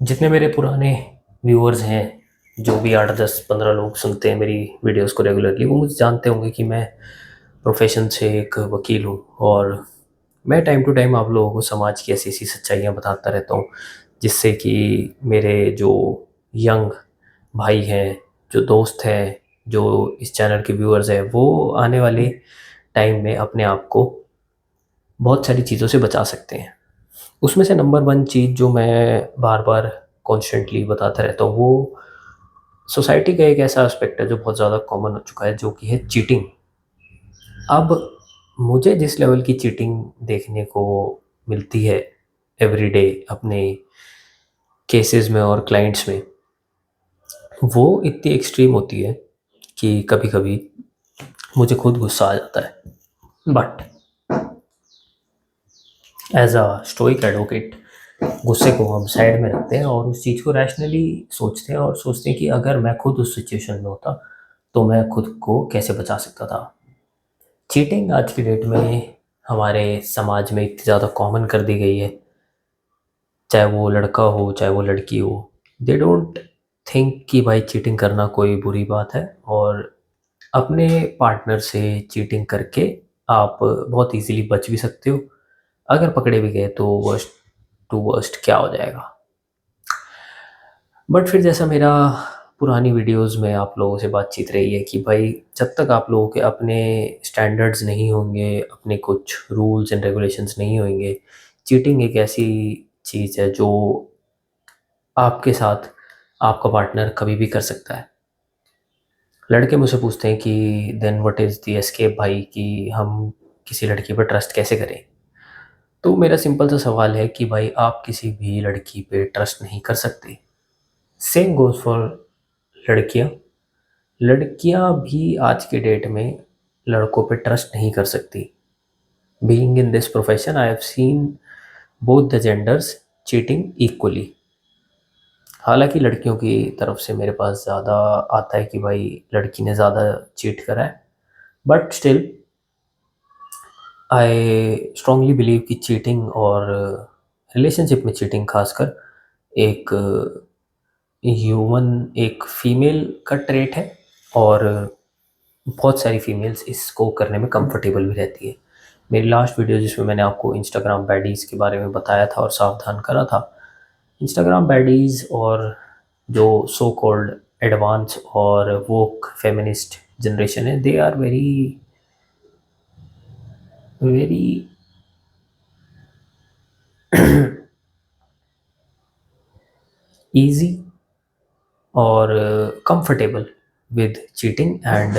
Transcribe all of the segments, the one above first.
जितने मेरे पुराने व्यूअर्स हैं, जो भी 8, 10, 15 लोग सुनते हैं मेरी वीडियोस को रेगुलरली, वो मुझे जानते होंगे कि मैं प्रोफेशन से एक वकील हूँ। और मैं टाइम टू टाइम आप लोगों को समाज की ऐसी ऐसी सच्चाइयाँ बताता रहता हूँ, जिससे कि मेरे जो यंग भाई हैं, जो दोस्त हैं, जो इस चैनल के व्यूअर्स हैं, वो आने वाले टाइम में अपने आप को बहुत सारी चीज़ों से बचा सकते हैं। उसमें से नंबर वन चीज़ जो मैं बार बार कॉन्स्टेंटली बताता रहता हूँ, वो सोसाइटी का एक ऐसा एस्पेक्ट है जो बहुत ज़्यादा कॉमन हो चुका है, जो कि है चीटिंग। अब मुझे जिस लेवल की चीटिंग देखने को मिलती है एवरीडे अपने केसेस में और क्लाइंट्स में, वो इतनी एक्सट्रीम होती है कि कभी कभी मुझे खुद गुस्सा आ जाता है। But as a stoic advocate, गुस्से को हम साइड में रखते हैं और उस चीज़ को रैशनली सोचते हैं और सोचते हैं कि अगर मैं खुद उस सिचुएशन में होता तो मैं खुद को कैसे बचा सकता था। चीटिंग आज की डेट में हमारे समाज में इतनी ज़्यादा कॉमन कर दी गई है, चाहे वो लड़का हो चाहे वो लड़की हो। दे डोंट थिंक कि भाई चीटिंग करना कोई बुरी बात है, और अपने पार्टनर से चीटिंग करके आप बहुत इजीली बच भी सकते हो। अगर पकड़े भी गए तो वर्स्ट टू वर्स्ट क्या हो जाएगा। बट फिर जैसा मेरा पुरानी वीडियोस में आप लोगों से बातचीत रही है कि भाई, जब तक आप लोगों के अपने स्टैंडर्ड्स नहीं होंगे, अपने कुछ रूल्स एंड रेगुलेशंस नहीं होंगे, चीटिंग एक ऐसी चीज़ है जो आपके साथ आपका पार्टनर कभी भी कर सकता है। लड़के मुझसे पूछते हैं कि then what is the escape भाई, कि हम किसी लड़की पर ट्रस्ट कैसे करें। तो मेरा सिंपल सा सवाल है कि भाई, आप किसी भी लड़की पे ट्रस्ट नहीं कर सकते। सेम गोज़ फॉर लड़कियाँ। लड़कियां भी आज के डेट में लड़कों पे ट्रस्ट नहीं कर सकती। Being in this profession, I have seen both the genders cheating equally. हालांकि लड़कियों की तरफ से मेरे पास ज़्यादा आता है कि भाई लड़की ने ज़्यादा चीट करा है, but still I strongly believe कि चीटिंग, और रिलेशनशिप में चीटिंग खासकर, एक ह्यूमन, एक फीमेल का ट्रेट है। और बहुत सारी फीमेल्स इसको करने में कंफर्टेबल भी रहती है। मेरी लास्ट वीडियो जिसमें मैंने आपको इंस्टाग्राम बैडीज़ के बारे में बताया था और सावधान करा था, इंस्टाग्राम बैडीज़ और जो सो कॉल्ड एडवांस और वोक फेमिनिस्ट जनरेशन है, they are very very easy और comfortable with cheating and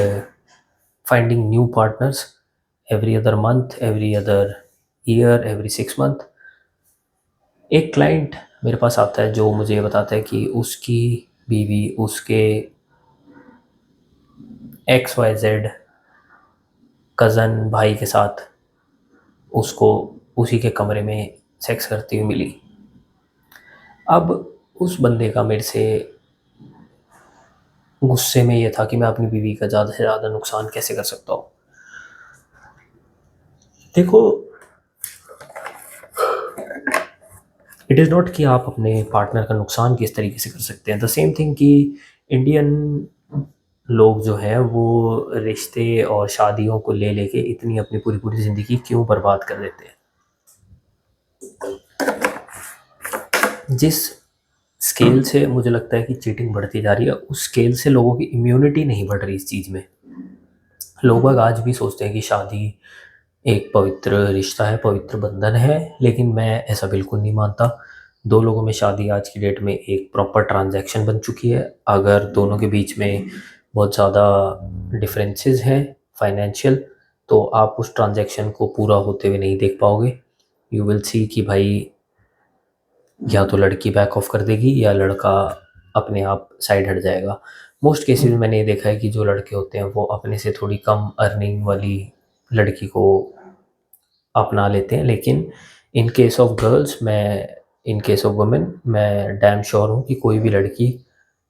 finding new partners every other month, every other year, every 6 month। एक क्लाइंट मेरे पास आता है जो मुझे ये बताता है कि उसकी बीवी उसके XYZ कज़न भाई के साथ उसको उसी के कमरे में सेक्स करती हुई मिली। अब उस बंदे का मेरे से गुस्से में ये था कि मैं अपनी बीवी का ज़्यादा से ज़्यादा नुकसान कैसे कर सकता हूँ। देखो, इट इज़ नॉट कि आप अपने पार्टनर का नुकसान किस तरीके से कर सकते हैं। द सेम थिंग कि इंडियन लोग जो हैं वो रिश्ते और शादियों को ले लेके इतनी अपनी पूरी पूरी ज़िंदगी क्यों बर्बाद कर देते हैं। जिस स्केल से मुझे लगता है कि चीटिंग बढ़ती जा रही है, उस स्केल से लोगों की इम्यूनिटी नहीं बढ़ रही इस चीज़ में। लोग बाग आज भी सोचते हैं कि शादी एक पवित्र रिश्ता है, पवित्र बंधन है, लेकिन मैं ऐसा बिल्कुल नहीं मानता। दो लोगों में शादी आज की डेट में एक प्रॉपर ट्रांजैक्शन बन चुकी है। अगर दोनों के बीच में बहुत ज़्यादा डिफरेंसेस हैं फाइनेंशियल, तो आप उस ट्रांजैक्शन को पूरा होते हुए नहीं देख पाओगे। यू विल सी कि भाई, या तो लड़की बैक ऑफ कर देगी या लड़का अपने आप साइड हट जाएगा। मोस्ट केसेस में मैंने ये देखा है कि जो लड़के होते हैं वो अपने से थोड़ी कम अर्निंग वाली लड़की को अपना लेते हैं, लेकिन इन केस ऑफ गर्ल्स, मैं इन केस ऑफ वुमेन, मैं डैम श्योर हूँ कि कोई भी लड़की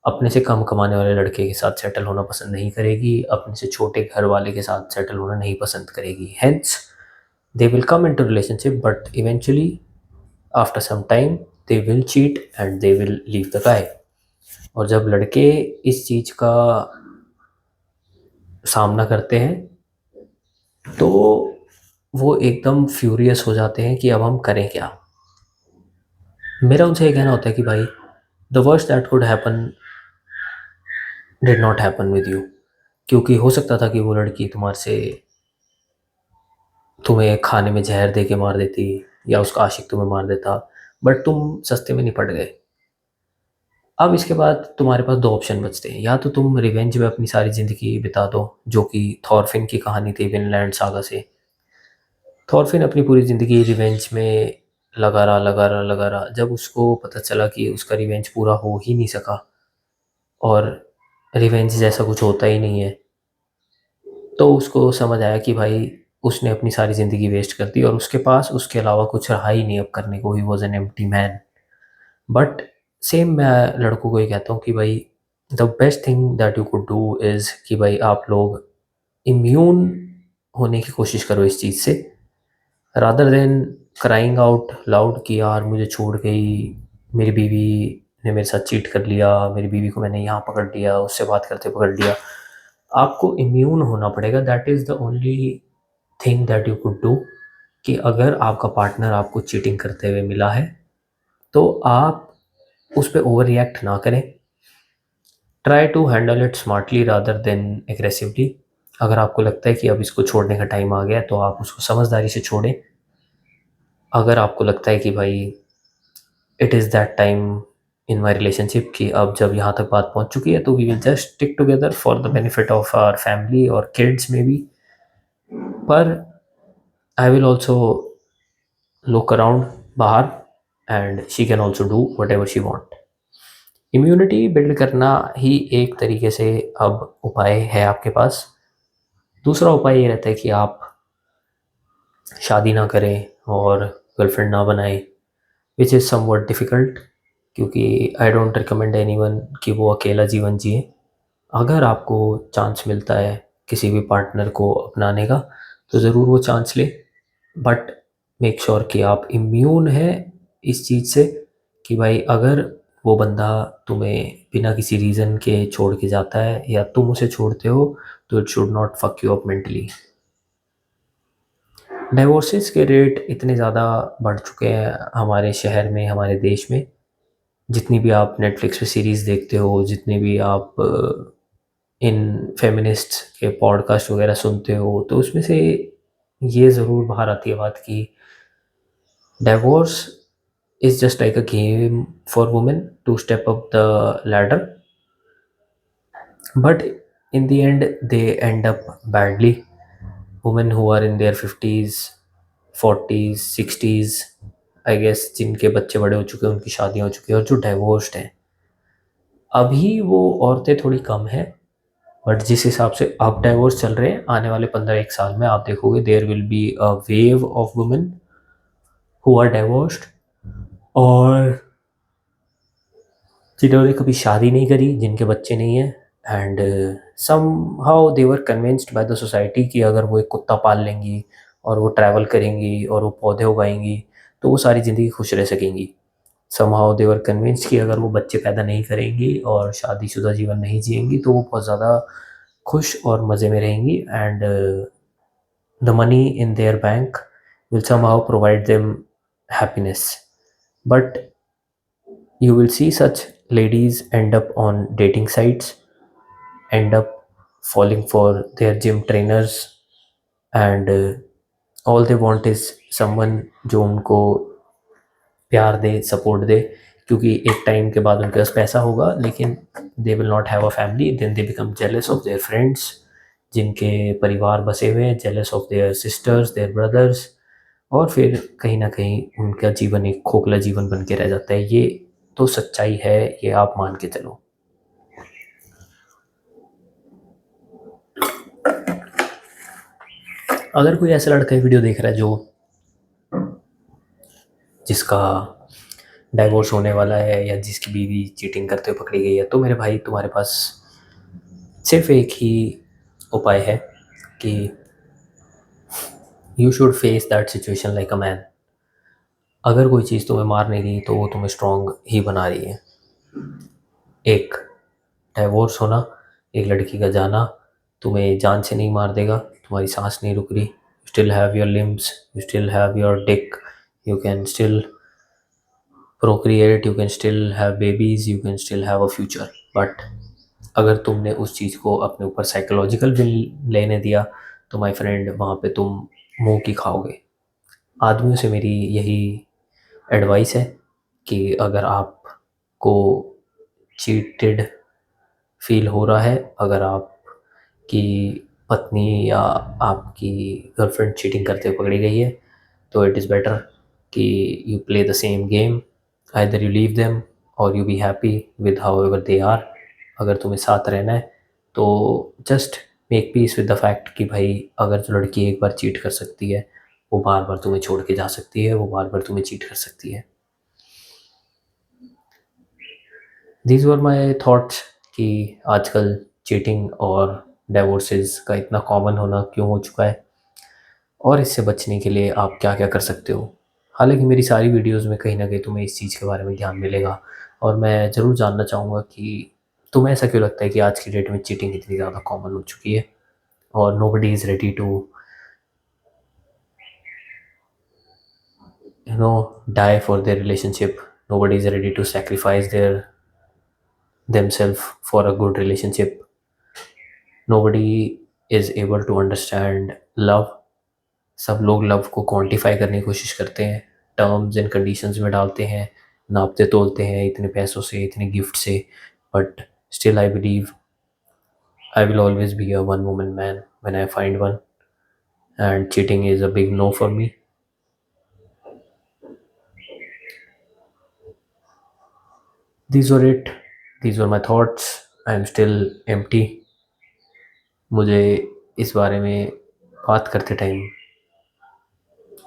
अपने से कम कमाने वाले लड़के के साथ सेटल होना पसंद नहीं करेगी, अपने से छोटे घर वाले के साथ सेटल होना नहीं पसंद करेगी। Hence they will come into relationship, but eventually after some time they will cheat and they will leave the guy. और जब लड़के इस चीज़ का सामना करते हैं तो वो एकदम फ्यूरियस हो जाते हैं कि अब हम करें क्या। मेरा उनसे ये कहना होता है कि भाई, the worst that could happen did not happen with you. क्योंकि हो सकता था कि वो लड़की तुम्हारे से तुम्हें खाने में जहर दे के मार देती या उसका आशिक तुम्हें मार देता, बट तुम सस्ते में निपट गए। अब इसके बाद तुम्हारे पास दो ऑप्शन बचते हैं, या तो तुम रिवेंज में अपनी सारी ज़िंदगी बिता दो, जो कि थॉरफिन की कहानी थी विनलैंड सागा से। थॉरफिन अपनी पूरी ज़िंदगी रिवेंज में लगा रहा। जब उसको पता चला कि उसका रिवेंज पूरा हो ही नहीं सका और रिवेंज जैसा कुछ होता ही नहीं है, तो उसको समझ आया कि भाई उसने अपनी सारी ज़िंदगी वेस्ट कर दी और उसके पास उसके अलावा कुछ रहा ही नहीं अब करने को। He was an empty man. But same मैं लड़कों को ये कहता हूँ कि भाई, the best thing that you could do is कि भाई आप लोग इम्यून होने की कोशिश करो इस चीज़ से, rather than crying out loud कि यार मुझे छोड़ गई, मेरी बीवी ने मेरे साथ चीट कर लिया, मेरी बीवी को मैंने यहाँ पकड़ लिया, उससे बात करते पकड़ लिया। आपको इम्यून होना पड़ेगा। That is the only thing that you could do. कि अगर आपका पार्टनर आपको चीटिंग करते हुए मिला है तो आप उस पर ओवर रिएक्ट ना करें। Try to handle it smartly rather than aggressively. अगर आपको लगता है कि अब इसको छोड़ने का टाइम आ गया तो आप उसको समझदारी से छोड़ें। अगर आपको लगता है कि भाई it is that time in my relationship कि अब जब यहाँ तक बात पहुँच चुकी है तो we will just stick together for the benefit of our family और किड्स में भी। पर I will also look around बाहर and she can also do whatever she want. Immunity build करना ही एक तरीके से अब उपाय है आपके पास। दूसरा उपाय ये रहता है कि आप शादी ना करें और गर्लफ्रेंड ना बनाएं, विच इज़ समवट डिफ़िकल्ट। क्योंकि आई डोंट रिकमेंड एनीवन कि वो अकेला जीवन जिए। अगर आपको चांस मिलता है किसी भी पार्टनर को अपनाने का तो ज़रूर वो चांस ले, बट मेक श्योर कि आप इम्यून है इस चीज़ से कि भाई अगर वो बंदा तुम्हें बिना किसी रीज़न के छोड़ के जाता है या तुम उसे छोड़ते हो तो it should not fuck you up mentally. Divorces के रेट इतने ज़्यादा बढ़ चुके हैं हमारे शहर में, हमारे देश में। जितनी भी आप नेटफ्लिक्स पे सीरीज़ देखते हो, जितने भी आप इन फेमिनिस्ट के पॉडकास्ट वगैरह सुनते हो, तो उसमें से ये ज़रूर बाहर आती है बात कि divorce is just like a game for women to step up the ladder, but in the end they end up badly. Women who are in their 50s 40s 60s, I guess जिनके बच्चे बड़े हो चुके हैं, उनकी शादियाँ हो चुकी हैं और जो डाइवोर्स्ड हैं, अभी वो औरतें थोड़ी कम हैं। बट जिस हिसाब से अब डाइवोर्स चल रहे हैं, आने वाले 15-1 साल में आप देखोगे there will be a wave of women who are divorced, और जिन्होंने कभी शादी नहीं करी, जिनके बच्चे नहीं हैं, and somehow they were convinced by the society कि अगर वो एक कुत्ता पाल लेंगी और वो ट्रैवल करेंगी और वो पौधे उगाएंगी तो वो सारी ज़िंदगी खुश रह सकेंगी। Some how they were convinced कि अगर वो बच्चे पैदा नहीं करेंगी और शादीशुदा जीवन नहीं जिएंगी तो वो बहुत ज़्यादा खुश और मज़े में रहेंगी, and the money in their bank will somehow provide them happiness. But you will see such ladies end up on dating sites, end up falling for their gym trainers, and all they want is someone जो उनको प्यार दे, support दे। क्योंकि एक time के बाद उनके पास पैसा होगा लेकिन they will not have a family, then they become jealous of their friends जिनके परिवार बसे हुए हैं, jealous of their sisters, their brothers, और फिर कहीं ना कहीं उनका जीवन एक खोखला जीवन बन के रह जाता है। ये तो सच्चाई है, ये आप मान के चलो। अगर कोई ऐसा लड़का ये वीडियो देख रहा है जो जिसका डाइवोर्स होने वाला है या जिसकी बीवी चीटिंग करते हुए पकड़ी गई है, तो मेरे भाई तुम्हारे पास सिर्फ एक ही उपाय है कि you should face that situation like a man. अगर कोई चीज़ तुम्हें मार नहीं रही तो वो तुम्हें स्ट्रांग ही बना रही है। एक डाइवोर्स होना, एक लड़की का जाना तुम्हें जान से नहीं मार देगा, तुम्हारी सांस नहीं रुक रही, you still have your limbs, you still have your Dick, you can still Procreate, you can still have babies, you can still have a future. But अगर तुमने उस चीज़ को अपने ऊपर साइकोलॉजिकल भी लेने दिया तो माय फ्रेंड वहाँ पे तुम मुंह की खाओगे। आदमियों से मेरी यही एडवाइस है कि अगर आपको चीटेड फील हो रहा है, अगर आपकी पत्नी या आपकी गर्लफ्रेंड चीटिंग करते हुए पकड़ी गई है, तो इट इज़ बेटर कि you play the same game, either you leave them और you be happy with however they are. अगर तुम्हें साथ रहना है तो just make peace with the fact कि भाई अगर जो लड़की एक बार चीट कर सकती है वो बार बार तुम्हें छोड़ के जा सकती है, वो बार बार तुम्हें चीट कर सकती है। दीज वर माई थॉट्स कि आजकल चीटिंग और डिवोर्सेस का इतना कॉमन होना क्यों हो चुका है और इससे बचने के लिए आप क्या क्या कर सकते हो। हालांकि मेरी सारी वीडियोस में कहीं ना कहीं तुम्हें इस चीज़ के बारे में ध्यान मिलेगा और मैं ज़रूर जानना चाहूँगा कि तुम्हें ऐसा क्यों लगता है कि आज की डेट में चीटिंग इतनी ज़्यादा कॉमन हो चुकी है और nobody is ready to die for their relationship, nobody is ready to sacrifice their themselves for a good relationship, nobody is able to understand love। सब लोग लव को क्वांटिफाई करने की कोशिश करते हैं, टर्म्स एंड कंडीशंस में डालते हैं, नापते तोलते हैं इतने पैसों से, इतने गिफ्ट से। But still I believe I will always be a one woman man when I find one, and cheating is a big no for me. These were it, these were my thoughts, I am still empty। मुझे इस बारे में बात करते time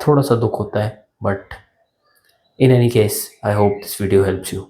थोड़ा सा दुख होता है, but in any case I hope this video helps you.